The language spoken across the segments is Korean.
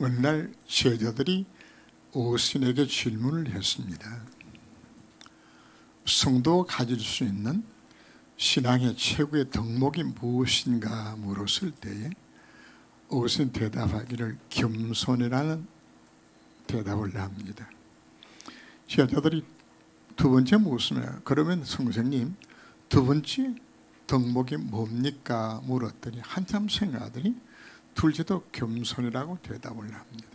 어느 날 제자들이 오순에게 질문을 했습니다. 성도가 가질 수 있는 신앙의 최고의 덕목이 무엇인가 물었을 때에 오순 대답하기를 겸손이라는 대답을 합니다. 제자들이 두 번째 묻으며 그러면 선생님 두 번째 덕목이 뭡니까 물었더니 한참 생각하더니 둘째도 겸손이라고 대답을 합니다.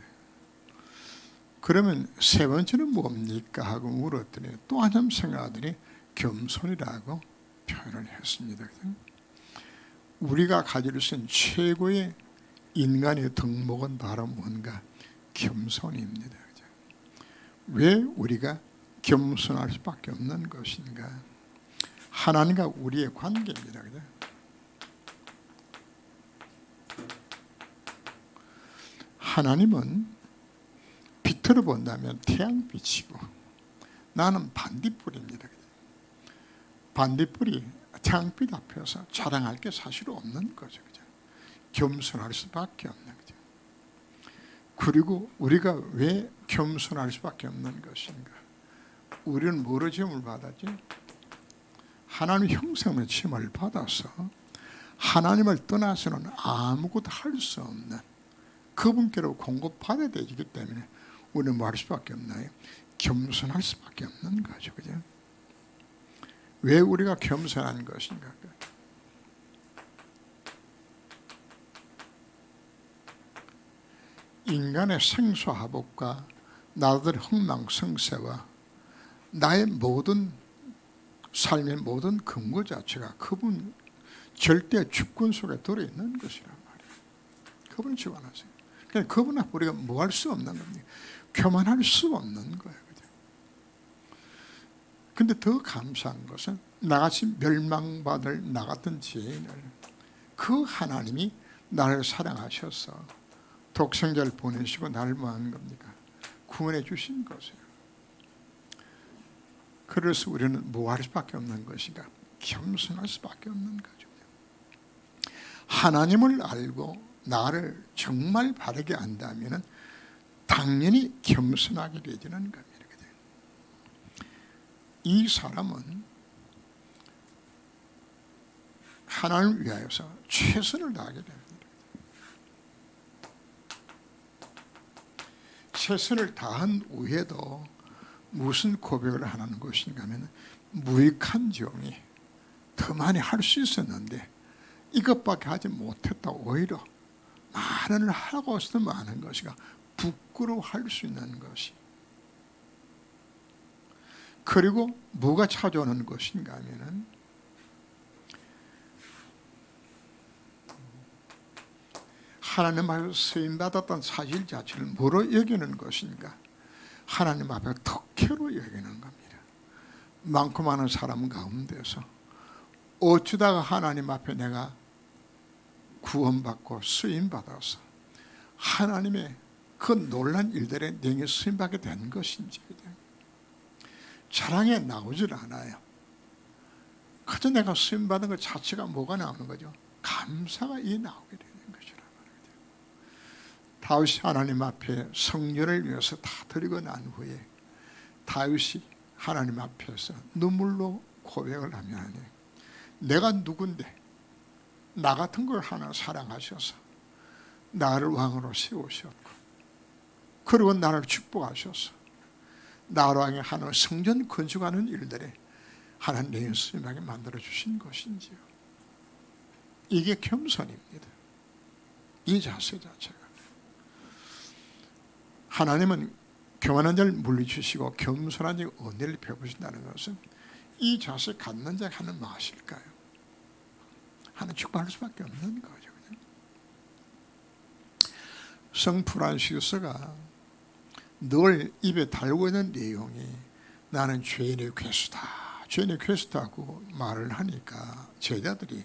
그러면 세 번째는 뭡니까 하고 물었더니 또 한참 생각하더니 겸손이라고 표현을 했습니다. 우리가 가질 수 있는 최고의 인간의 덕목은 바로 뭔가 겸손입니다. 왜 우리가 겸손할 수밖에 없는 것인가? 하나님과 우리의 관계입니다. 하나님은 빛으로 본다면 태양빛이고 나는 반딧불입니다. 반딧불이 태양빛 앞에서 자랑할 게 사실 없는 거죠. 겸손할 수밖에 없는 거죠. 그리고 우리가 왜 겸손할 수밖에 없는 것인가? 우리는 뭐로 지음을 받았지? 하나님 형상으로 지음을 받아서 하나님을 떠나서는 아무것도 할 수 없는 그분께로 공급받아야 되기 때문에 우리는 뭐 할 수밖에 없나요? 겸손할 수밖에 없는 거죠. 그죠? 왜 우리가 겸손한 것인가? 인간의 생사화복과 나들의 흥망성쇠와 나의 모든 삶의 모든 근거 자체가 그분 절대 주권 속에 들어있는 것이란 말이에요. 그분을 주관하세요. 그러니까 그분 앞에 우리가 뭐 할 수 없는 겁니다. 교만할 수 없는 거예요. 그런데 더 감사한 것은 나같이 멸망받을 나 같은 죄인을 그 하나님이 나를 사랑하셔서 독생자를 보내시고 나를 뭐 하는 겁니까? 구원해 주신 것이에요. 그래서 우리는 뭐 할 수밖에 없는 것인가? 겸손할 수밖에 없는 거죠. 하나님을 알고 나를 정말 바르게 안다면 당연히 겸손하게 되지는 겁니다. 이 사람은 하나님을 위하여서 최선을 다하게 됩니다. 최선을 다한 후에도 무슨 고백을 하는 것인가 하면 무익한 종이 더 많이 할 수 있었는데 이것밖에 하지 못했다. 오히려 많은 일 하고서도 많은 것이가 부끄러워할 수 있는 것이. 그리고 뭐가 찾아오는 것인가 하면은 하나님 앞에서 쓰임받았던 사실 자체를 뭐로 여기는 것인가? 하나님 앞에 덕혜로 여기는 겁니다. 많고 많은 사람 가운데서 어쩌다가 하나님 앞에 내가 구원받고 쓰임받아서 하나님의 그 놀란 일들에 내게 쓰임받게 된 것인지 자랑에 나오질 않아요. 그저 내가 쓰임받은 것 자체가 뭐가 나오는 거죠? 감사가 이 나오게 되는 것이란 말이죠. 다윗이 하나님 앞에 성전을 위해서 다 드리고 난 후에 다윗이 하나님 앞에서 눈물로 고백을 하며 내가 누군데 나 같은 걸 하나 사랑하셔서 나를 왕으로 세우셨고 그리고 나를 축복하셔서 나로 하여 하나님 성전 건축하는 일들에 하나님 내 쓰임하게 만들어주신 것인지요. 이게 겸손입니다. 이 자세 자체가. 하나님은 교만한 자를 물리주시고 겸손한 자에게 은혜를 베푸신다는 것은 이 자세 갖는 자가 하는 무엇일까요? 하나님 축복할 수밖에 없는 거죠. 성 프란시스가 늘 입에 달고 있는 내용이 나는 죄인의 괴수다. 죄인의 괴수다고 말을 하니까 제자들이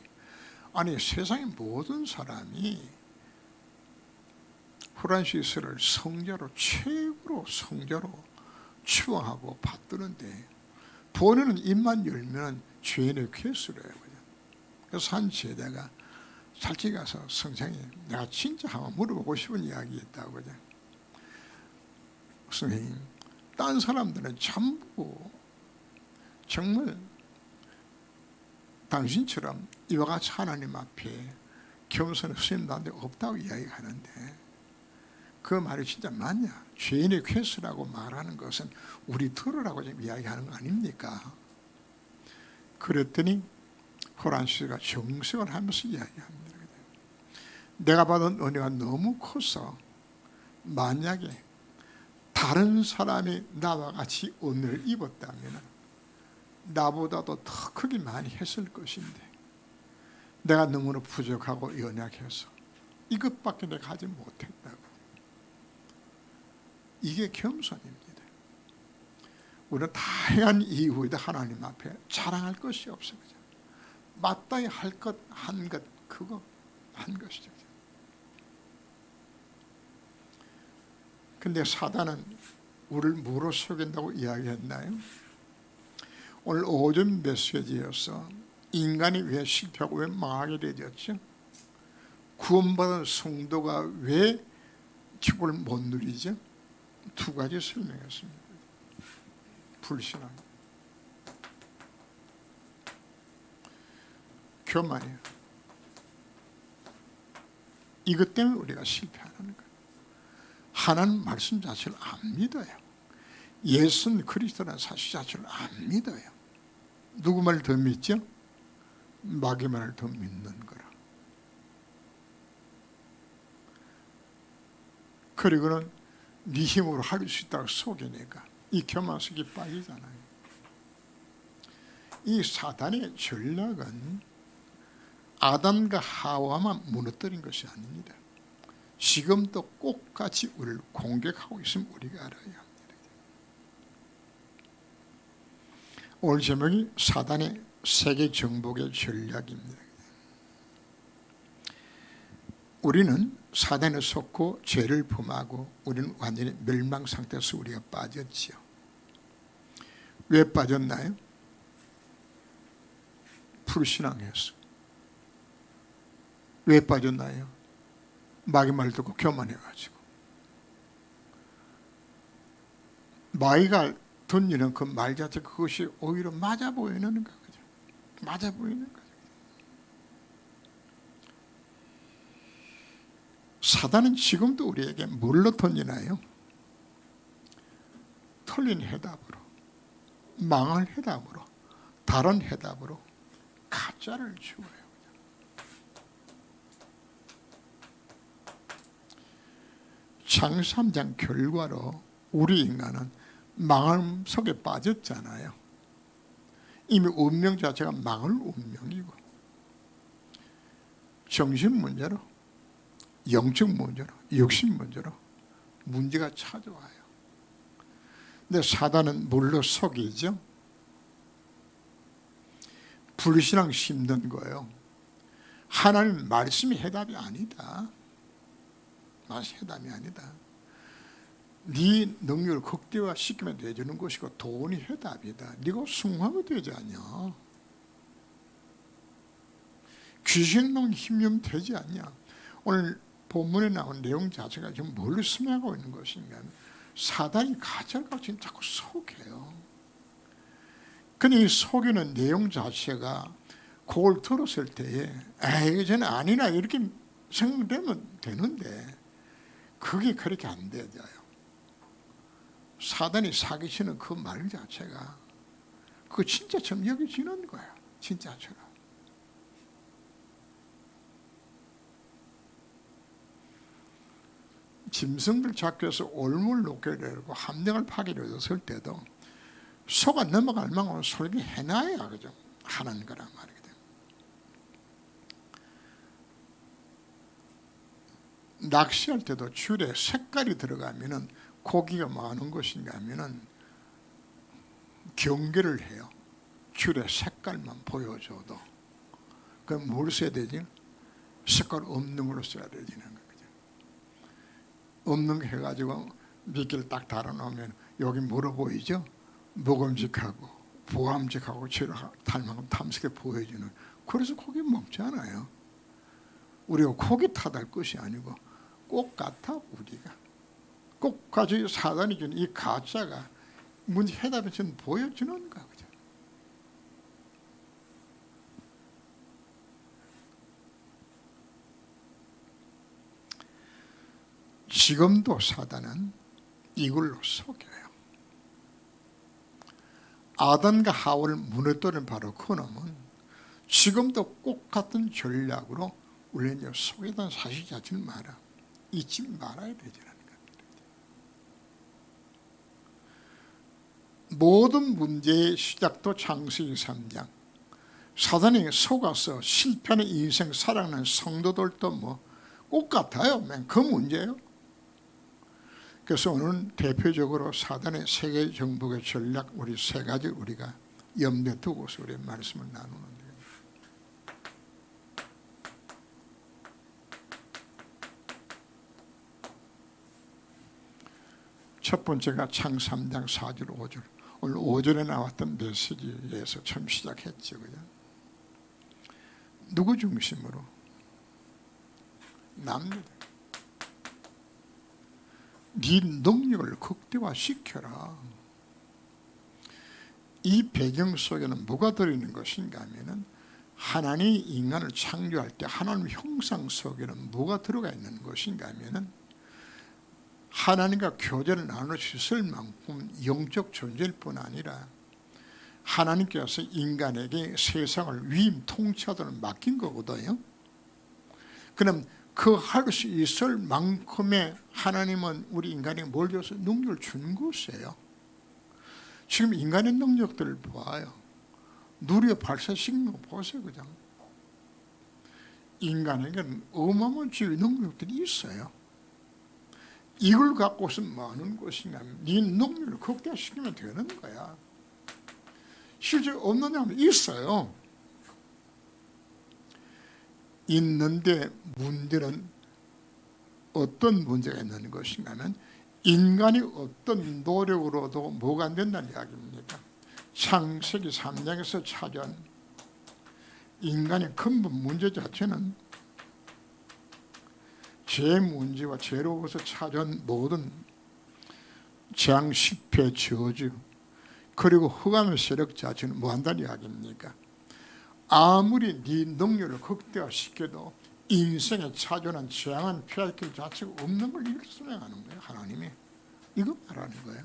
아니 세상의 모든 사람이 프란시스를 성자로 최고로 성자로 추앙하고 받드는데 본인은 입만 열면 죄인의 괴수래요. 그래서 한 제자가 살찌 가서 성장님 내가 진짜 한번 물어보고 싶은 이야기 있다고 선생님, 딴 사람들은 전부 정말 당신처럼 이와 같이 하나님 앞에 겸손히 수임하는 데 없다고 이야기하는데 그 말이 진짜 맞냐? 죄인의 쾌수라고 말하는 것은 우리 들으라고 지금 이야기하는 거 아닙니까? 그랬더니 호란씨가 정색을 하면서 이야기합니다. 내가 받은 은혜가 너무 커서 만약에 다른 사람이 나와 같이 은혜를 입었다면 나보다도 더 크게 많이 했을 것인데 내가 너무나 부족하고 연약해서 이것밖에 내가 하지 못했다고. 이게 겸손입니다. 우리는 다양한 이유에 하나님 앞에 자랑할 것이 없어요. 마땅히 할 것 한 것 그거 한 것이죠. 근데 사단은 우리를 뭐로 속인다고 이야기했나요? 오늘 오전 메시지에서 인간이 왜 실패하고 왜 망하게 되었죠? 구원받은 성도가 왜 축복을 못 누리죠? 두 가지 설명했습니다. 불신앙, 교만이에요. 이것 때문에 우리가 실패하는 거예요. 하나님 말씀 자체를 안 믿어요. 예수는 그리스도라는 사실 자체를 안 믿어요. 누구 말을 더 믿죠? 마귀 말을 더 믿는 거라. 그리고는 네 힘으로 할 수 있다고 속이니까 이 교만 속에 빠지잖아요. 이 사단의 전략은 아담과 하와만 무너뜨린 것이 아닙니다. 지금도 똑같이 우리를 공격하고 있으면 우리가 알아야 합니다. 오늘 제목이 사단의 세계 정복의 전략입니다. 우리는 사단에 속고 죄를 범하고 우리는 완전히 멸망 상태에서 우리가 빠졌지요. 왜 빠졌나요? 불신앙해서. 왜 빠졌나요? 마귀 말 듣고 교만해가지고. 마귀가 던지는 그 말 자체 그것이 오히려 맞아 보이는 거죠. 맞아 보이는 거죠. 사단은 지금도 우리에게 뭘로 던지나요? 틀린 해답으로, 망할 해답으로, 다른 해답으로 가짜를 주어요. 창세기 3장 결과로 우리 인간은 망함 속에 빠졌잖아요. 이미 운명 자체가 망할 운명이고 정신 문제로, 영적 문제로, 육신 문제로 문제가 찾아와요. 근데 사단은 뭘로 속이죠? 불신앙 심는 거예요. 하나님 말씀이 해답이 아니다. 해답이 아니다. 네 능력을 극대화시키면 되는 것이고 돈이 해답이다. 네가 승화가 되지 않냐. 귀신 놈 힘이면 되지 않냐. 오늘 본문에 나온 내용 자체가 지금 뭘 설명하고 있는 것인가 하면 사단이 가짜를 가지고 자꾸 속여요. 근데 이 속이는 내용 자체가 그걸 들었을 때에 에이 저는 아니나 이렇게 생각되면 되는데 그게 그렇게 안 되어요. 사단이 사기치는 그 말 자체가 그거 진짜처럼 여겨지는 거야. 진짜처럼. 짐승들 잡기 위해서 올무를 놓게 되고 함정을 파기로 했을 때도 속아 넘어갈 만큼 설계해놔야 그죠? 하는 거란 말이거든. 낚시할 때도 줄에 색깔이 들어가면은 고기가 많은 것인가 하면은 경계를 해요. 줄에 색깔만 보여줘도. 그럼 뭘 써야 되지? 색깔 없는 걸로 써야 되지는 거죠. 없는 거 해가지고 미끼를 딱 달아놓으면 여기 뭐로 보이죠? 먹음직하고 보암직하고 죄를 닮은 탐스럽게 보여주는. 그래서 고기 먹지 않아요. 우리가 고기 탓할 것이 아니고 꼭 같아 우리가. 끝까지 사단이 준 이 가짜가 문제 해답을 전 보여주는 거거든요. 지금도 사단은 이걸로 속여요. 아담과 하와를 무너뜨린 바로 그놈은 지금도 똑같은 전략으로 우리는 속이던 사실 자체는 잊지 말아야 되잖아요. 모든 문제의 시작도 창세기 3장. 사단이 속아서 실패하는 인생 살아가는 성도들도 똑같아요. 그 문제예요. 그래서 오늘 대표적으로 사단의 세계 정복의 전략 우리 세 가지 우리가 염두에 두고서 우리 말씀을 나누는 거예요. 첫 번째가 창 3장 4절 5절. 오늘 5절에 나왔던 메시지에서 처음 시작했죠. 그죠? 누구 중심으로? 남들. 네 능력을 극대화시켜라. 이 배경 속에는 뭐가 들어있는 것인가 하면은 하나님이 인간을 창조할 때 하나님 형상 속에는 뭐가 들어가 있는 것인가 하면은 하나님과 교제를 나눌 수 있을 만큼 영적 존재일 뿐 아니라 하나님께서 인간에게 세상을 위임 통치하도록 맡긴 거거든요. 그럼 그 할 수 있을 만큼의 하나님은 우리 인간에게 뭘 줘서 능력을 준 것이에요. 지금 인간의 능력들을 보아요. 누리에 발사시키는 거 보세요. 그냥 인간에게는 어마어마한 지휘 능력들이 있어요. 이걸 갖고서 뭐 하는 것이냐 하면 네 능력을 극대화시키면 되는 거야. 실제 없느냐 하면 있어요. 있는데 문제는 어떤 문제가 있는 것인가 하면 인간이 어떤 노력으로도 뭐가 안 된다는 이야기입니다. 창세기 3장에서 찾아온 인간의 근본 문제 자체는 죄 문제와 죄로부터 찾아온 모든 재앙, 실패, 저주 그리고 흑암의 세력 자체는 뭐한다는 이야기입니까? 아무리 네 능력을 극대화시켜도 인생에 찾아오는 재앙은 피할 길 자체가 없는 걸 이렇게 설명하는 거예요. 하나님이 이거 말하는 거예요.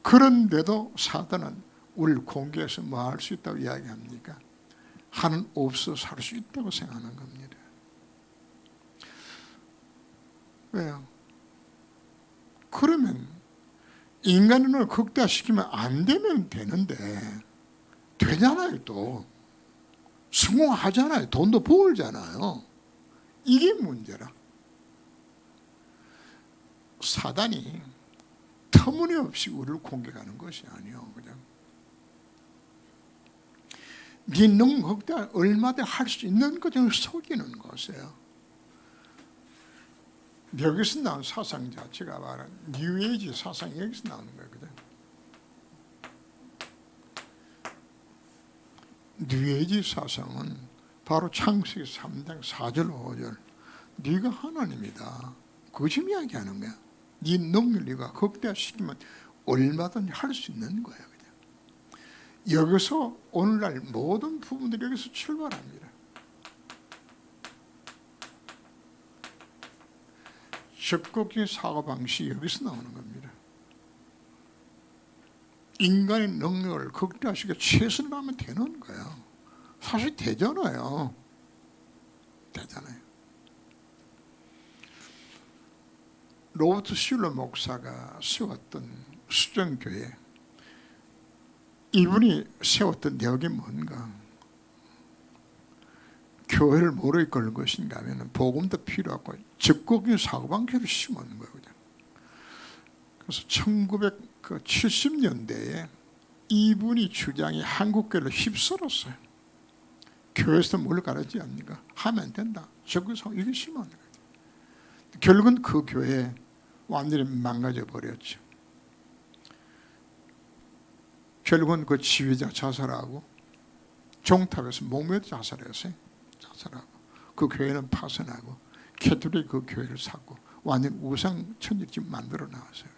그런데도 사단은 우리를 공격해서 뭐 할 수 있다고 이야기합니까? 하나님 없어 살 수 있다고 생각하는 겁니다. 왜요? 그러면 인간의 눈을 극대화시키면 안 되면 되는데 되잖아요. 또 성공하잖아요. 돈도 벌잖아요. 이게 문제라. 사단이 터무니없이 우리를 공격하는 것이 아니에요. 그냥 네 능력 극대화 얼마든지 할 수 있는 것을 속이는 것이에요. 여기서 나온 사상 자체가 말하는 뉴에이지 사상이 여기서 나오는 거거든. 뉴에이지 사상은 바로 창세기 3장 4절 5절 네가 하나님이다. 거짓 이야기하는 거야. 네 능력을 네가 극대화시키면 얼마든지 할 수 있는 거야. 그냥. 여기서 오늘날 모든 부분들이 여기서 출발합니다. 적극적인 사고방식이 여기서 나오는 겁니다. 인간의 능력을 극대화시켜 최선을 하면 되는 거야. 사실 되잖아요. 되잖아요. 로버트 슐러 목사가 세웠던 수정교회, 이분이 세웠던 내용이 뭔가? 교회를 뭐로 이끌는 것인가 하면 복음도 필요하고 적극적인 사고방식을 심어놓는 거예요. 그래서 1970년대에 이분이 주장이 한국교회를 휩쓸었어요. 교회에서 뭘 가르치지 않습니까? 하면 된다. 적극적으로 이게 심어놓는 거예요. 결국은 그 교회 완전히 망가져 버렸죠. 결국은 그 지휘자 자살하고 종탑에서 목매어 자살했어요. 자살하고 그 교회는 파산하고 캐톨릭 그 교회를 샀고 완전 우상 천지집 만들어 나왔어요.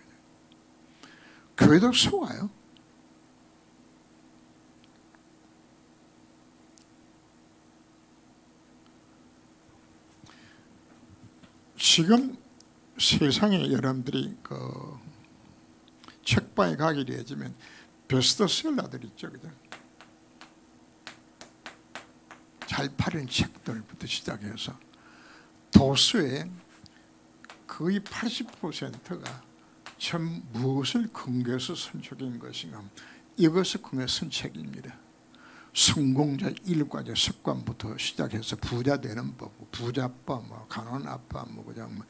교회도 속아요. 지금 세상에 여러분들이 그 책방에 가게 되어지면 베스트셀러들 있죠, 그죠? 잘 팔리는 책들부터 시작해서 도서의 거의 80%가 참 무엇을 근거해서 선책인 것인가, 이것을 근거해서 쓴 책입니다. 성공자 일과적 습관부터 시작해서 부자 되는 법, 부자법, 뭐 가난아법, 뭐 그냥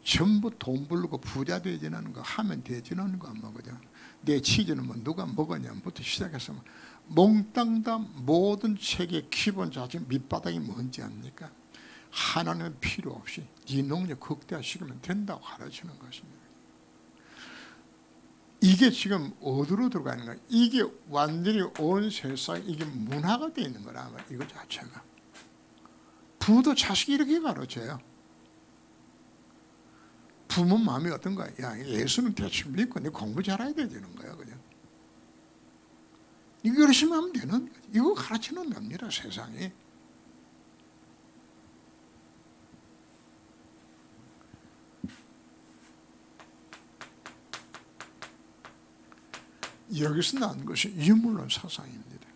전부 돈 벌고 부자 되지는 거, 하면 되지는 거, 뭐 그냥 내 치즈는 뭐 누가 먹었냐부터 시작해서 몽땅 다 모든 책의 기본 자체 밑바닥이 뭔지 압니까? 하나는 필요 없이 네 능력 극대화시키면 된다고 가르치는 것입니다. 이게 지금 어디로 들어가는 거야? 이게 완전히 온 세상에 이게 문화가 되어 있는 거라, 이거 자체가. 부모도 자식이 이렇게 가르쳐요. 부모 마음이 어떤가? 야, 예수는 대충 믿고 네 공부 잘해야 되는 거야, 그냥. 이거 열심히 하면 되는 거지. 이거 가르치는 겁니다, 세상에. 여기서 난 것이 유물론 사상입니다.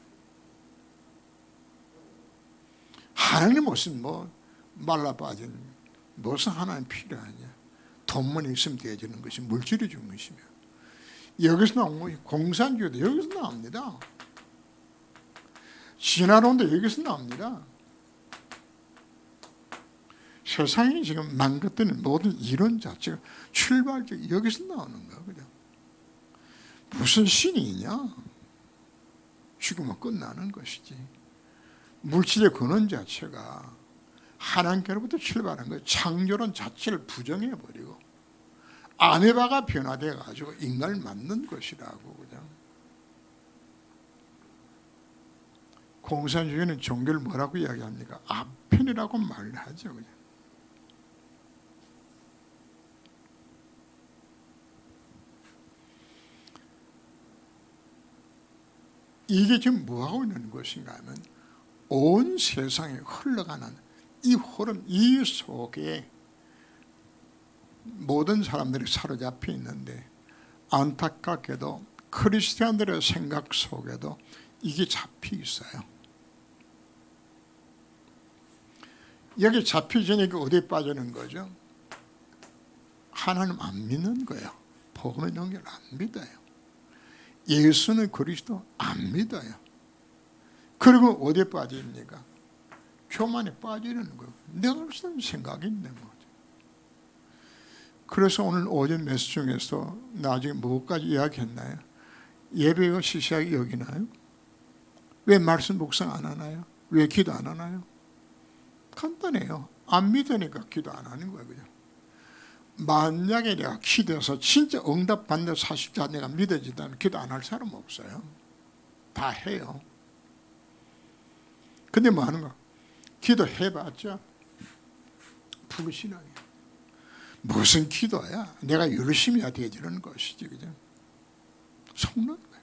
하나님 무슨 뭐 말라빠진 무슨 하나님 필요하냐? 돈만 있으면 되어지는 것이 물질이 준 것이며, 여기서 나온 것이 공산주의도 여기서 나옵니다. 진화론도 여기서 나옵니다. 세상이 지금 망가뜨리는 모든 이론 자체가 출발적 여기서 나오는 거야, 그냥. 무슨 신이 있냐? 죽으면 끝나는 것이지. 물질의 근원 자체가 하나님께로부터 출발한 거예요. 창조론 자체를 부정해버리고 아메바가 변화되어 가지고 인간을 만든 것이라고, 그냥. 공산주의는 종교를 뭐라고 이야기합니까? 아편이라고 말을 하죠, 그냥. 이게 지금 뭐하고 있는 것인가 하면 온 세상에 흘러가는 이 흐름, 이 속에 모든 사람들이 사로잡혀 있는데, 안타깝게도 크리스찬들의 생각 속에도 이게 잡혀 있어요. 여기 잡히지니까 어디에 빠지는 거죠? 하나님 안 믿는 거예요. 복음의 능력을 안 믿어요. 예수는 그리스도 안 믿어요. 그리고 어디에 빠집니까? 교만에 빠지는 거예요. 내가 무슨 생각이 있는 거죠. 그래서 오늘 오전 메시지 중에서 나중에 뭐까지 이야기했나요? 예배가 시시하게 여기나요? 왜 말씀 묵상 안 하나요? 왜 기도 안 하나요? 간단해요. 안 믿으니까 기도 안 하는 거예요, 그냥. 만약에 내가 기도해서 진짜 응답받는 사실자 내가 믿어진다면 기도 안 할 사람 없어요. 다 해요. 근데 뭐 하는 거야? 기도해봤자 불신앙이야. 무슨 기도야? 내가 열심히 해야 되지는 것이지, 그죠? 속는 거야.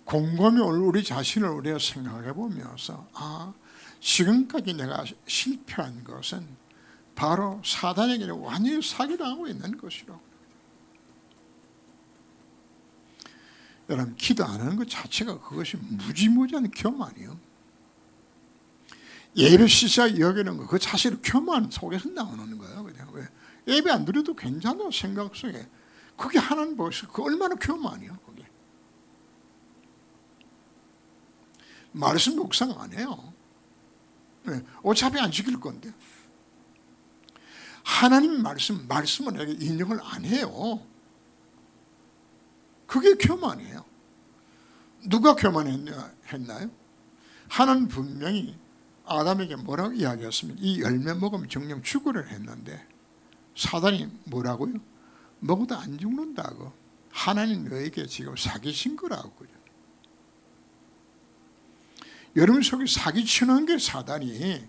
곰곰이 우리 자신을 우리가 생각해 보면서, 아, 지금까지 내가 실패한 것은 바로 사단에게 완전히 사기당하고 있는 것이라고. 여러분, 기도 안 하는 것 자체가 그것이 무지무지한 교만이에요. 예배 시작 여기는 거, 그 사실은 교만 속에서 나오는 거예요, 그냥. 왜? 예배 안 드려도 괜찮아 생각 속에. 그게 하나님 보시고 그 얼마나 교만이에요, 그게. 말씀 묵상 안 해요. 네, 어차피 안 지킬 건데. 하나님 말씀은 내가 인정을 안 해요. 그게 교만이에요. 누가 교만했나요? 하나님 분명히 아담에게 뭐라고 이야기했습니까? 이 열매 먹으면 정령 죽으려 했는데 사단이 뭐라고요? 먹어도 안 죽는다고. 하나님 너에게 지금 사기친 거라고. 여러분 속에 사기치는 게 사단이.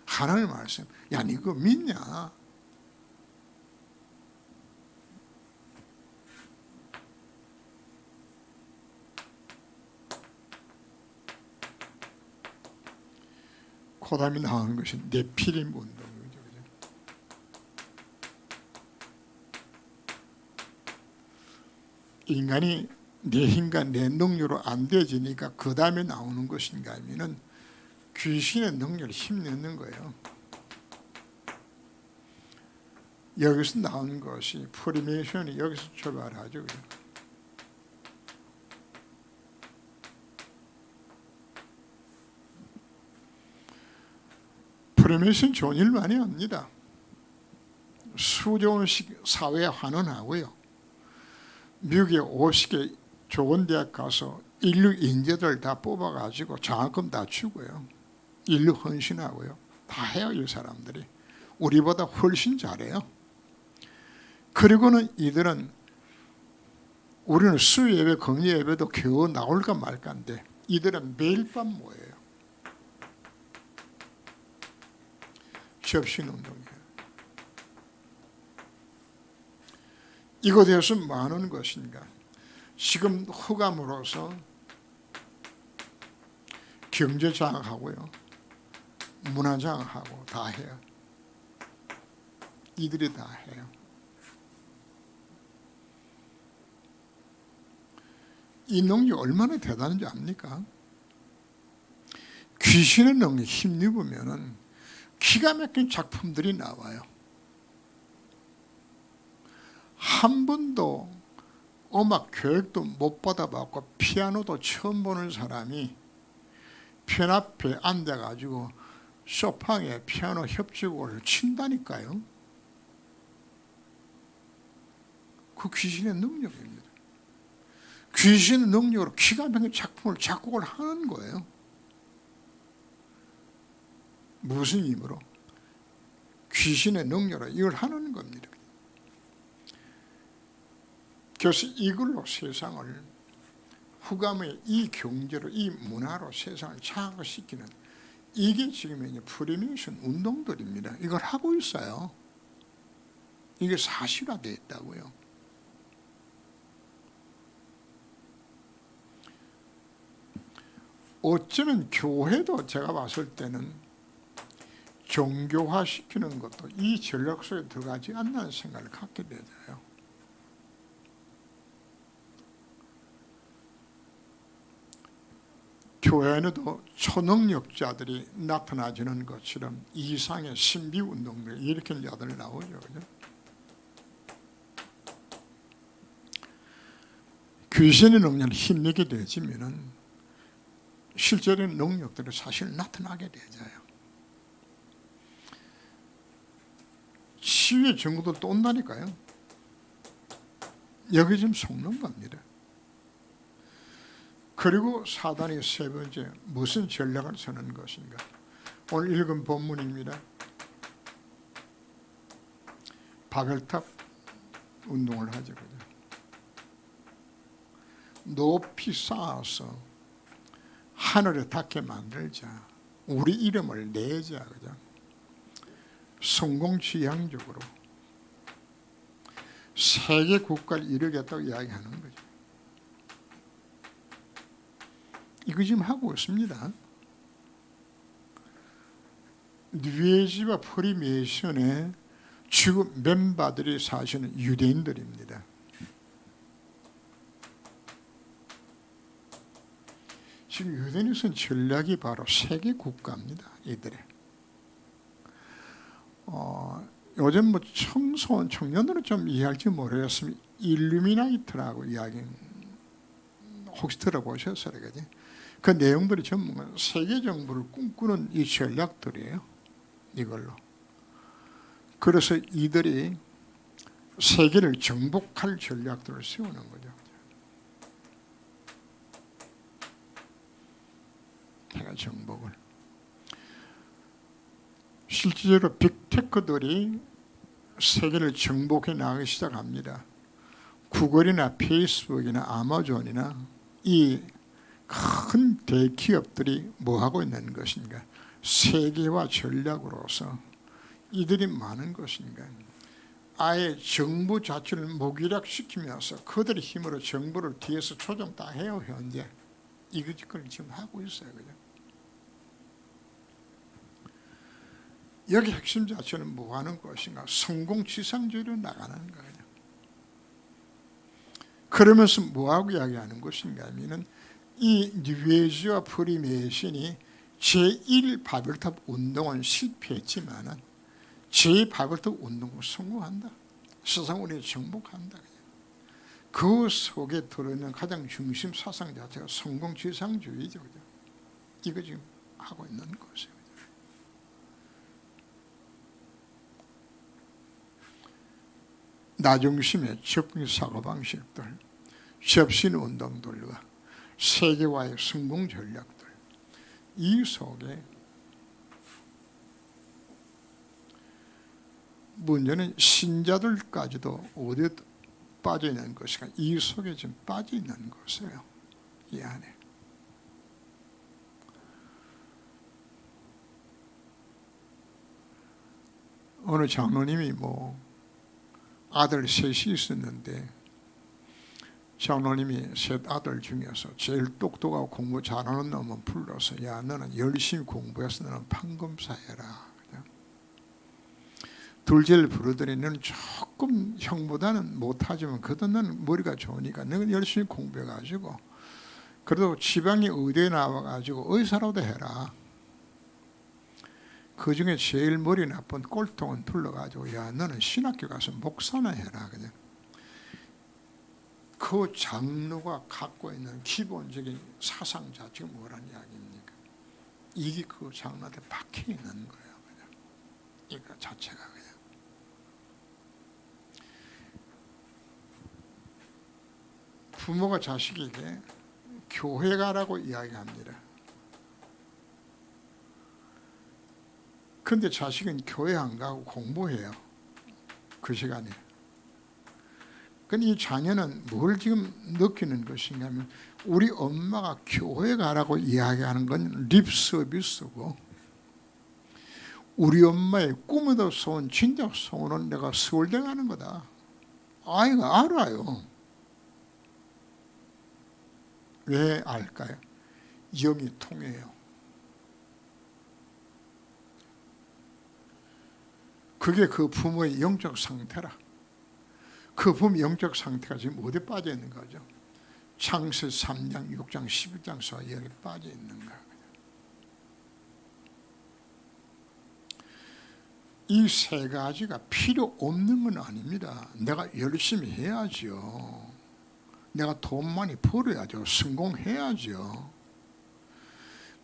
하나님 말씀, 야, 니 그거 믿냐? 그 다음에 나오는 것이 네피림 운동이죠. 인간이 내 힘과 내 능력으로 안 되지니까 그 다음에 나오는 것인가 하면은 귀신의 능력을 힘내는 거예요. 여기서 나오는 것이 프리메이션이 여기서 출발하죠. 프리메이션 좋은 일 많이 합니다. 수조원식 사회에 환원하고요. 미국에 50개 좋은 대학 가서 인류 인재들 다 뽑아가지고 장학금 다 주고요. 인류 헌신하고요. 다 해요. 이 사람들이. 우리보다 훨씬 잘해요. 그리고는 이들은 우리는 수예배, 공예배도 겨우 나올까 말까인데 이들은 매일 밤 모여요. 접신운동이에요. 이것에서 많은 것인가? 지금 흑암으로서 경제장악하고요, 문화장악하고 다 해요. 이들이 다 해요. 이 능력이 얼마나 대단한지 압니까? 귀신의 능력에 힘입으면 기가 막힌 작품들이 나와요. 한 번도 음악 교육도 못 받아봤고 피아노도 처음 보는 사람이 편 앞에 앉아가지고 소파에 피아노 협주곡을 친다니까요. 그 귀신의 능력입니다. 귀신의 능력으로 기가 막힌 작품을 작곡을 하는 거예요. 무슨 힘으로? 귀신의 능력으로 이걸 하는 겁니다. 그래서 이걸로 세상을 흑암의 이 경제로, 이 문화로 세상을 장악시키는 이게 지금 이제 프리메이션 운동들입니다. 이걸 하고 있어요. 이게 사실화되어 있다고요. 어쩌면 교회도 제가 봤을 때는 종교화시키는 것도 이 전략 속에 들어가지 않는 생각을 갖게 되잖아요. 교회에도 초능력자들이 나타나지는 것처럼 이상의 신비운동들 일으키는 자들 나오죠. 그죠? 귀신의 능력을 힘내게 되지면은 실제적인 능력들이 사실 나타나게 되잖아요. 치유의 증거도 또 온다니까요. 여기 지금 속는 겁니다. 그리고 사단이 세 번째 무슨 전략을 쓰는 것인가? 오늘 읽은 본문입니다. 바벨탑 운동을 하죠. 높이 쌓아서 하늘에 닿게 만들자. 우리 이름을 내자. 그죠? 성공지향적으로 세계 국가를 이루겠다고 이야기하는 거죠. 이거 지금 하고 있습니다. 뉴에이지와 프리메이션의 주요 멤버들이 사실은 유대인들입니다. 지금 유대인에서는 전략이 바로 세계 국가입니다. 이들의. 요즘 뭐 청소년, 청년들은 좀 이해할지 모르겠으면 일루미나이트라고 이야기 혹시 들어보셨어요? 그지? 그 내용들이 전부 세계 정부를 꿈꾸는 이 전략들이에요. 이걸로. 그래서 이들이 세계를 정복할 전략들을 세우는 거죠. 세계 정복을. 실제로 빅테크들이 세계를 정복해 나가기 시작합니다. 구글이나 페이스북이나 아마존이나 이 큰 대기업들이 뭐 하고 있는 것인가? 세계화 전략으로서 이들이 많은 것인가, 아예 정부 자체를 무기력시키면서 그들의 힘으로 정부를 뒤에서 조정 다 해요. 현재 이걸 지금 하고 있어요. 그죠? 여기 핵심 자체는 뭐 하는 것인가? 성공지상주의로 나가는 거예요. 그러면서 뭐하고 이야기하는 것인가 하면은 이 뉴에이지와 프리메이슨이 제1바벨탑 운동은 실패했지만은 제2바벨탑 운동은 성공한다. 세상 우리를 정복한다. 그 속에 들어있는 가장 중심 사상 자체가 성공지상주의죠. 이거 지금 하고 있는 것이에요. 나중심의 접근 사고방식들, 접신운동들과 세계화의 성공 전략들, 이 속에 문제는 신자들까지도 어디에 빠져있는 것인가, 이 속에 지금 빠져있는 것이에요. 이 안에. 어느 장로님이 아들 셋이 있었는데 장로님이 셋 아들 중에서 제일 똑똑하고 공부 잘하는 놈은 불러서, 야, 너는 열심히 공부해서 너는 판검사해라. 둘째를 부르더니 너는 조금 형보다는 못하지만 그래도 너는 머리가 좋으니까 너는 열심히 공부해가지고 그래도 지방의 의대에 나와가지고 의사라도 해라. 그 중에 제일 머리 나쁜 꼴통은 불러가지고, 야, 너는 신학교 가서 목사나 해라. 그냥 그 장로가 갖고 있는 기본적인 사상 자체가 뭐라는 이야기입니까? 이게 그 장로한테 박혀 있는 거예요. 그냥 이거 자체가 그냥. 부모가 자식에게 교회 가라고 이야기합니다. 근데 자식은 교회 안 가고 공부해요. 그 시간에. 근데 이 자녀는 뭘 지금 느끼는 것인가 하면, 우리 엄마가 교회 가라고 이야기하는 건 립 서비스고, 우리 엄마의 꿈에도 소원, 진짜 소원은 내가 서울대 가는 거다. 아이가 알아요. 왜 알까요? 영이 통해요. 그게 그 부모의 영적 상태라. 그 부모의 영적 상태가 지금 어디에 빠져 있는 거죠? 창세 3장, 6장, 11장서 여기 빠져 있는 거예요. 이 세 가지가 필요 없는 건 아닙니다. 내가 열심히 해야죠. 내가 돈 많이 벌어야죠. 성공해야죠.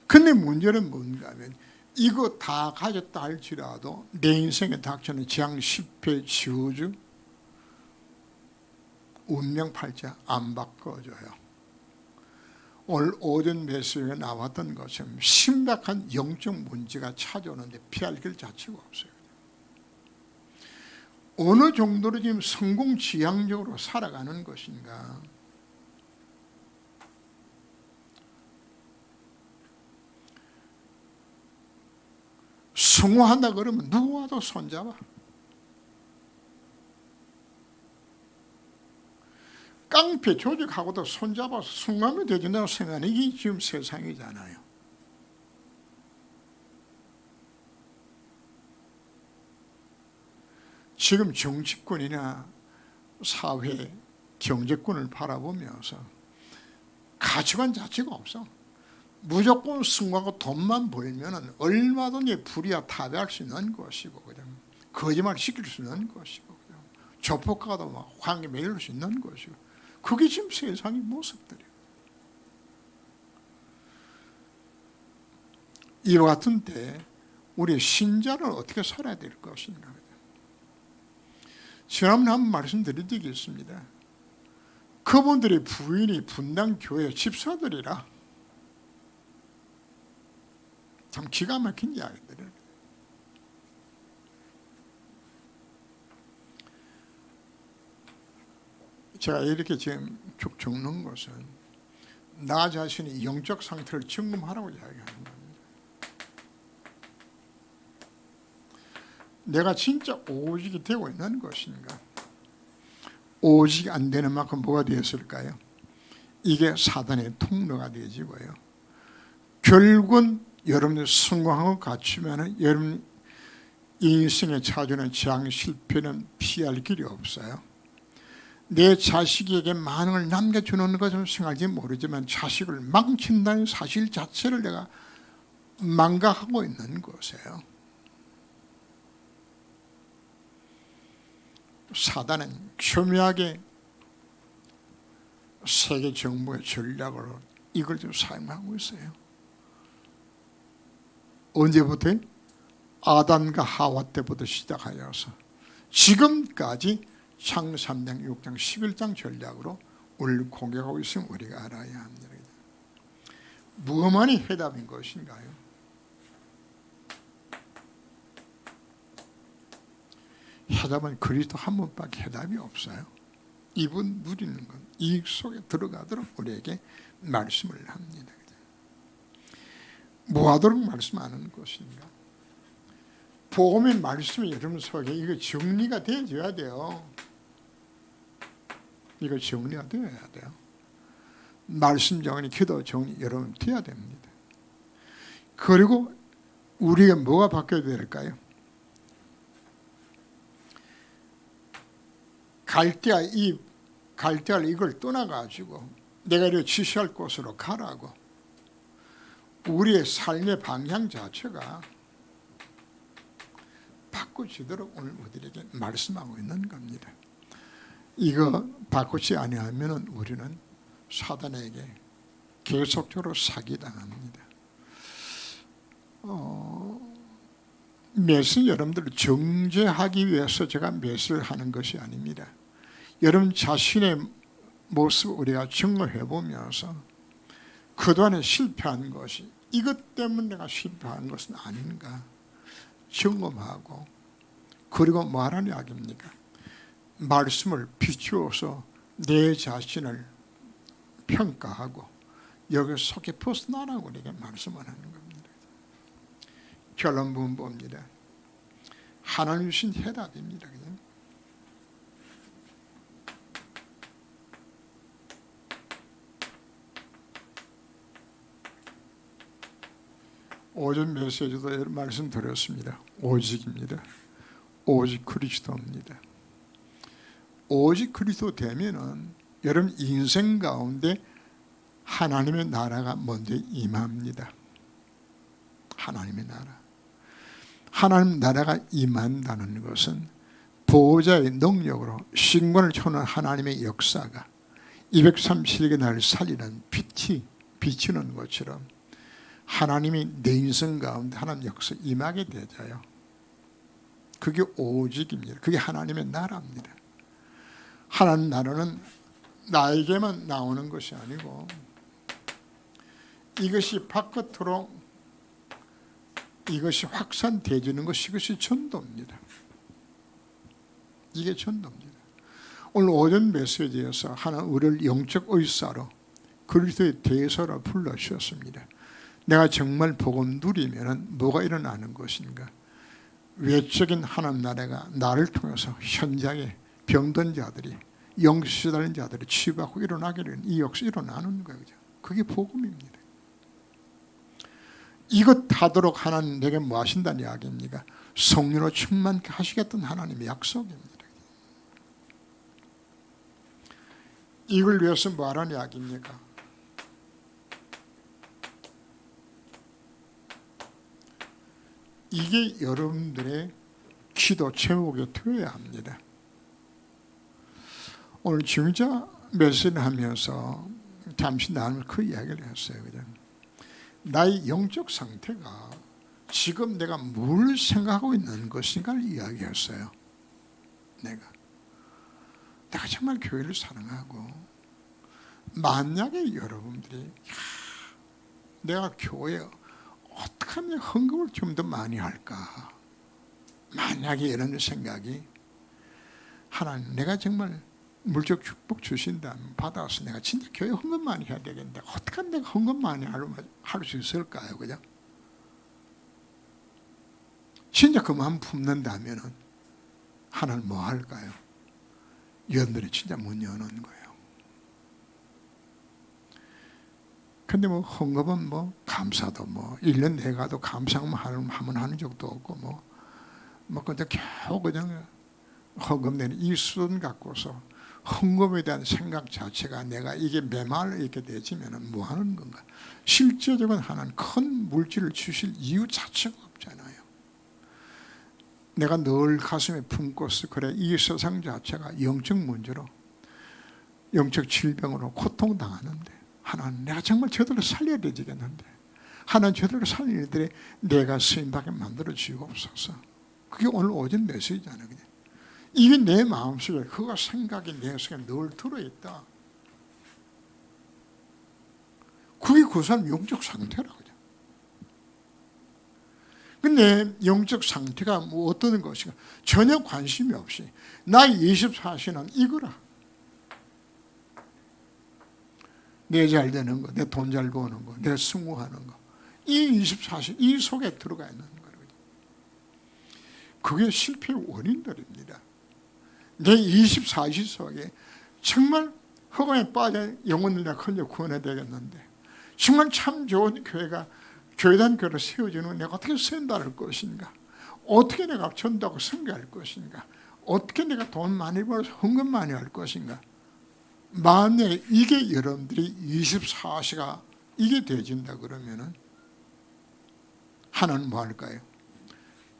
근데 문제는 뭔가 하면, 이거 다 가졌다 할지라도 내 인생에 닥치는 재앙, 실패, 저주, 운명팔자 안 바꿔줘요. 오늘 오전 메시지에 나왔던 것처럼 심각한 영적 문제가 찾아오는데 피할 길 자체가 없어요. 어느 정도로 지금 성공지향적으로 살아가는 것인가. 성공한다 그러면 누구 와도 손잡아. 깡패 조직하고도 손잡아서 성공하면 되진다고 생각하는 이게 지금 세상이잖아요. 지금 정치권이나 사회, 경제권을 바라보면서 가치관 자체가 없어. 무조건 성공하고 돈만 벌면 얼마든지 불이야 타배할 수 있는 것이고, 그냥 거짓말 시킬 수 있는 것이고, 그냥 조폭가도 막 황에 매일 수 있는 것이고, 그게 지금 세상의 모습들이에요. 이와 같은 때 우리 신자는 어떻게 살아야 될 것인가. 지난번에 한번 말씀드린 적이 있습니다. 그분들의 부인이 분당교회 집사들이라. 참 기가 막힌 이야기들이에요. 제가 이렇게 지금 쭉 적는 것은 나 자신의 영적 상태를 점검하라고 이야기하는 겁니다. 내가 진짜 오직이 되고 있는 것인가? 오직 안 되는 만큼 뭐가 되었을까요? 이게 사단의 통로가 되어지고요. 결국은 여러분들 성공하고 갖추면 여러분 인생에 찾아오는 재앙 실패는 피할 길이 없어요. 내 자식에게 많은 걸 남겨주는 것은 생각할지 모르지만 자식을 망친다는 사실 자체를 내가 망각하고 있는 것이에요. 사단은 교묘하게 세계 정부의 전략으로 이걸 좀 사용하고 있어요. 언제부터? 아담과 하와 때부터 시작하여서 지금까지 창 3장, 6장, 11장 전략으로 우리를 공격하고 있으면 우리가 알아야 합니다. 무엇만이 해답인 것인가요? 해답은 그리스도 한 분밖에 해답이 없어요. 이분 누리는 것, 이 속에 들어가도록 우리에게 말씀을 합니다. 뭐하도록 말씀하는 것인가? 복음의 말씀이 여러분 속에 이거 정리가 되어져야 돼요. 이거 정리가 되어야 돼요. 말씀 정리, 기도 정리 여러분 돼야 됩니다. 그리고 우리가 뭐가 바뀌어야 될까요? 갈대알 이걸 떠나가지고 내가 이렇게 지시할 곳으로 가라고 우리의 삶의 방향 자체가 바꿔지도록 오늘 우리에게 말씀하고 있는 겁니다. 이거 바꾸지 아니하면 우리는 사단에게 계속적으로 사기당합니다. 맷은 여러분들을 정죄하기 위해서 제가 맷을 하는 것이 아닙니다. 여러분 자신의 모습을 우리가 점검해 보면서 그동안에 실패한 것이 이것 때문에 내가 실패한 것은 아닌가 점검하고 그리고 뭐 하라는 이야기입니까? 말씀을 비추어서 내 자신을 평가하고 여기 속에 벗어나라고 우리에게 말씀을 하는 겁니다. 결론 부분 봅니다. 하나님 주신 해답입니다. 그냥. 오전 메시지도 말씀드렸습니다. 오직입니다. 오직 그리스도입니다. 오직 그리스도 되면은 여러분 인생 가운데 하나님의 나라가 먼저 임합니다. 하나님의 나라. 하나님 나라가 임한다는 것은 보호자의 능력으로 신권을 초월한 하나님의 역사가 237개 날 살리는 빛이 비치는 것처럼 하나님이 내 인생 가운데 하나님 역사 임하게 되자요. 그게 오직입니다. 그게 하나님의 나라입니다. 하나님 나라는 나에게만 나오는 것이 아니고 이것이 바깥으로 이것이 확산되어지는 것이 이것이 전도입니다. 이게 전도입니다. 오늘 오전 메시지에서 하나님 우리를 영적 의사로 그리스도의 대사로 불러주셨습니다. 내가 정말 복음 누리면 뭐가 일어나는 것인가? 외적인 하나님 나라가 나를 통해서 현장에 병든 자들이 영시달린 자들이 치유받고 일어나기를 이 역사 일어나는 거예요. 그게 복음입니다. 이것 하도록 하나님 내게 뭐 하신다는 이야기입니까? 성령으로 충만케 하시겠다는 하나님의 약속입니다. 이걸 위해서 뭐 하라는 이야기입니까? 이게 여러분들의 기도 제목이 되어야 합니다. 오늘 중자 메시지를 하면서 잠시 나눌 그 이야기를 했어요. 그냥 나의 영적 상태가 지금 내가 뭘 생각하고 있는 것인가를 이야기했어요. 내가 정말 교회를 사랑하고 만약에 여러분들이 내가 교회에 어떻게 하면 헌금을 좀 더 많이 할까? 만약에 이런 생각이 하나님 내가 정말 물적 축복 주신다면 받아서 내가 진짜 교회 헌금 많이 해야 되겠는데 어떻게 하면 내가 헌금 많이 할 수 있을까요? 그냥 진짜 그 마음 품는다면 하나님 뭐 할까요? 연들이 진짜 문 여는 거예요. 근데 뭐 헌금은 뭐 감사도 뭐 1년 내가도 감사만 하면 하는 적도 없고 뭐 근데 겨우 그냥 헌금 내는 이 수준 갖고서 헌금에 대한 생각 자체가 내가 이게 메말로 이렇게 되지면 뭐 하는 건가? 실제적으로 하나는 큰 물질을 주실 이유 자체가 없잖아요. 내가 늘 가슴에 품고서 그래 이 세상 자체가 영적 문제로 영적 질병으로 고통당하는데 하나님 내가 정말 저들을 살려야 되겠는데 하나님 저들을 살리는 일들에 내가 쓰임받게 만들어 주옵소서. 그게 오늘 오전 메시지잖아요. 이게 내 마음속에 그가 생각이 내 속에 늘 들어있다. 그게 그 사람 영적 상태라고요. 근데 영적 상태가 뭐 어떤 것인가 전혀 관심이 없이 나의 24시는 이거라. 내 잘 되는 거, 내 돈 잘 버는 거, 내 승우하는 거. 이 24시 이 속에 들어가 있는 거예요. 그게 실패의 원인들입니다. 내 24시 속에 정말 허공에 빠져 영혼을 내가 걸려 구원해야 되겠는데 정말 참 좋은 교회가 교회단 교회를 세워주는 내가 어떻게 센다를 것인가, 어떻게 내가 전도하고 선교할 것인가, 어떻게 내가 돈 많이 벌어서 헌금 많이 할 것인가. 만약에 이게 여러분들이 24시가 이게 되어진다 그러면은 하나는 뭐 할까요?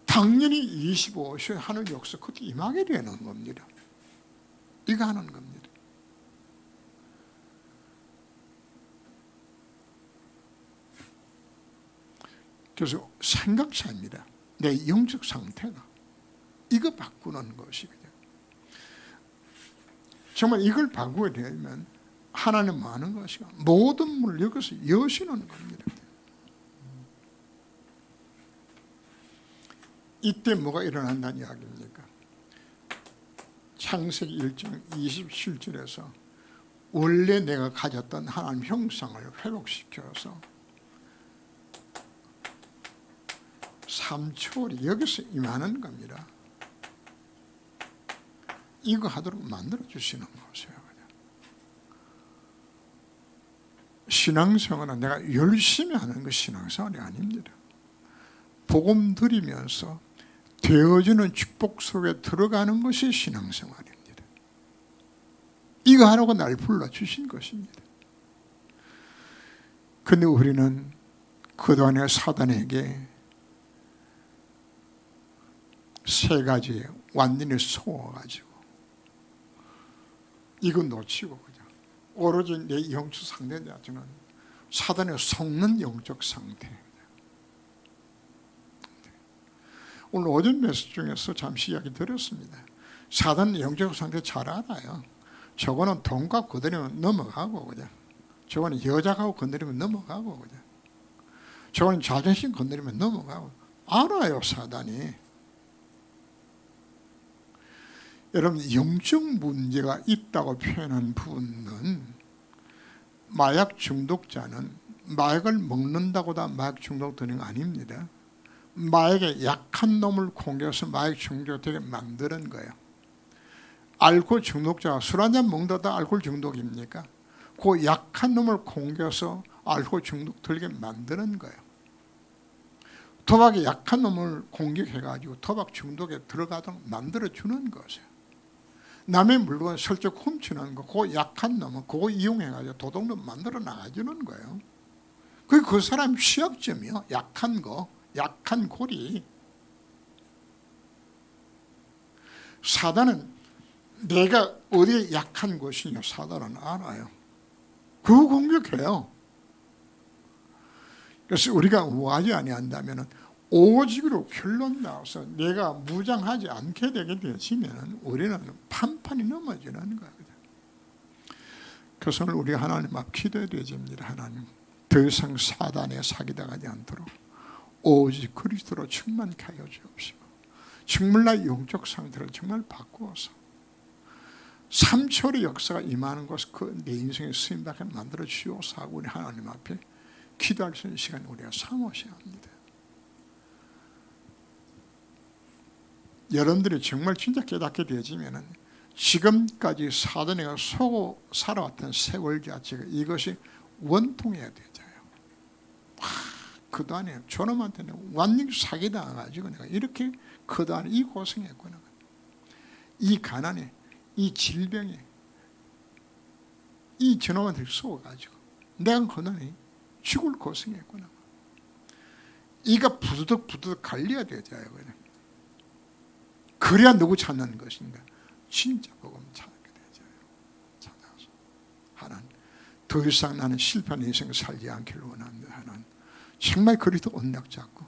당연히 25시에 하는 역사 그것도 임하게 되는 겁니다. 이거 하는 겁니다. 그래서 생각 차이입니다. 내 영적 상태가 이거 바꾸는 것이거든요. 정말 이걸 바꾸게 되면 하나님 뭐 하는 것이가 모든 문을 여기서 여시는 겁니다. 이때 뭐가 일어난다는 이야기입니까? 창세기 1장 27절에서 원래 내가 가졌던 하나님 형상을 회복시켜서 삼초월이 여기서 임하는 겁니다. 이거 하도록 만들어 주시는 것이에요. 신앙생활은 내가 열심히 하는 것이 신앙생활이 아닙니다. 복음 드리면서 되어지는 축복 속에 들어가는 것이 신앙생활입니다. 이거 하라고 날 불러주신 것입니다. 그런데 우리는 그동안에 사단에게 세 가지 완전히 속아가지고 이거 놓치고 그냥 오로지 내 영적 상태에 대해서는 사단에 속는 영적 상태. 오늘 오전 메시지 중에서 잠시 이야기 드렸습니다. 사단 영적 상태 잘 알아요. 저거는 돈값 건드리면 넘어가고 그냥. 저거는 여자하고 건드리면 넘어가고 그냥. 저거는 자존심 건드리면 넘어가고. 알아요 사단이. 여러분 영적 문제가 있다고 표현한 부분은 마약 중독자는 마약을 먹는다고 다 마약 중독되는 거 아닙니다. 마약에 약한 놈을 공격해서 마약 중독되게 만드는 거예요. 알코올 중독자가 술 한잔 먹는다 알코올 중독입니까? 그 약한 놈을 공격해서 알코올 중독 들게 만드는 거예요. 도박에 약한 놈을 공격해가지고 도박 중독에 들어가도록 만들어주는 것이에요. 남의 물건 슬쩍 훔치는 거, 그 약한 놈은 그거 이용해가지고 도둑놈 만들어 나가주는 거예요. 그게 그 사람 취약점이요. 약한 거, 약한 고리. 사단은 내가 어디에 약한 것이냐 사단은 알아요. 그거 공격해요. 그래서 우리가 우아하지 아니한다면 오직으로 결론 나와서 내가 무장하지 않게 되게 되시면 우리는 판판이 넘어지는 거예요. 그래서 우리 하나님 앞 기도해야 됩니다. 하나님 더 이상 사단에 사기당하지 않도록 오직 그리스도로 충만케 하여 주옵시고 정말 나의 영적 상태를 정말 바꾸어서 삼초의 역사가 임하는 것을 그 내 인생의 쓰임받게 만들어 주옵소서 하고 우리 하나님 앞에 기도할 수 있는 시간 우리가 삼으셔야 합니다. 여러분들이 정말 진짜 깨닫게 되어지면 지금까지 사단이가 속고 살아왔던 세월 자체가 이것이 원통해야 되잖아요. 그동안에 저놈한테는 완전히 사기당해가지고 내가 이렇게 그동안에 이 고생했구나, 이 가난에, 이 질병에, 이 저놈한테 속아가지고 내가 그동안에 죽을 고생했구나. 이가 부드덕 갈려야 되잖아요. 그래야 누구 찾는 것인가? 진짜 복음 찾게 되잖아요. 찾아서 하나님, 더 이상 나는 실패한 인생을 살지 않기를 원합니다. 하나님, 정말 그리도 언약 잡고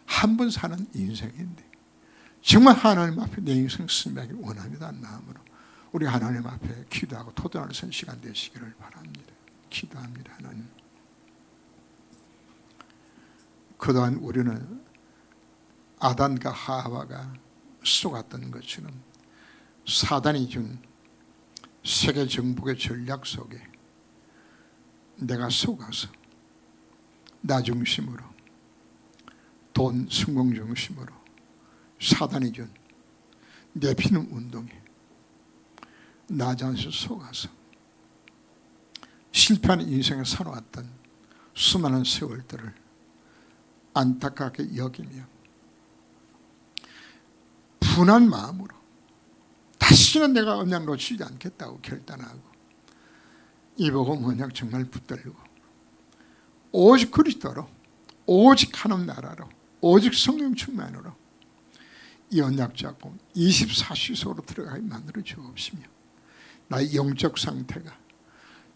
한 번 사는 인생인데 정말 하나님 앞에 내 인생 승리하길 원합니다. 마음으로 우리 하나님 앞에 기도하고 토론하는 시간 되시기를 바랍니다. 기도합니다. 하나님, 그동안 우리는 아담과 하와가 속았던 것처럼 사단이 준 세계 정복의 전략 속에 내가 속아서 나 중심으로, 돈 성공 중심으로 사단이 준 내 피는 운동에 나 자신을 속아서 실패하는 인생을 살아왔던 수많은 세월들을 안타깝게 여기며 분한 마음으로 다시는 내가 언약 놓치지 않겠다고 결단하고 이 복음 언약 정말 붙들고 오직 그리스도로, 오직 하나님 나라로, 오직 성령 충만으로 이 언약 잡고 24시소로 들어가게 만들어 주옵시며, 나의 영적 상태가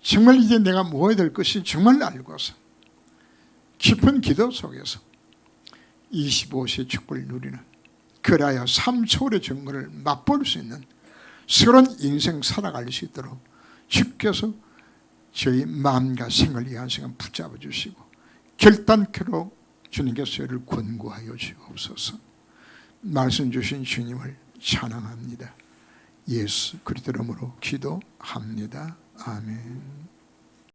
정말 이제 내가 모아야 될 것이 정말 알고서 깊은 기도 속에서 25세의 축복을 누리는, 그래야 3초의 정거를 맛볼 수 있는 새로운 인생 살아갈 수 있도록 주께서 저희 마음과 생활을 위한 시간 붙잡아 주시고 결단케로 주님께서 저희를 권고하여 주옵소서. 말씀 주신 주님을 찬양합니다. 예수 그리스도 이름으로 기도합니다. 아멘.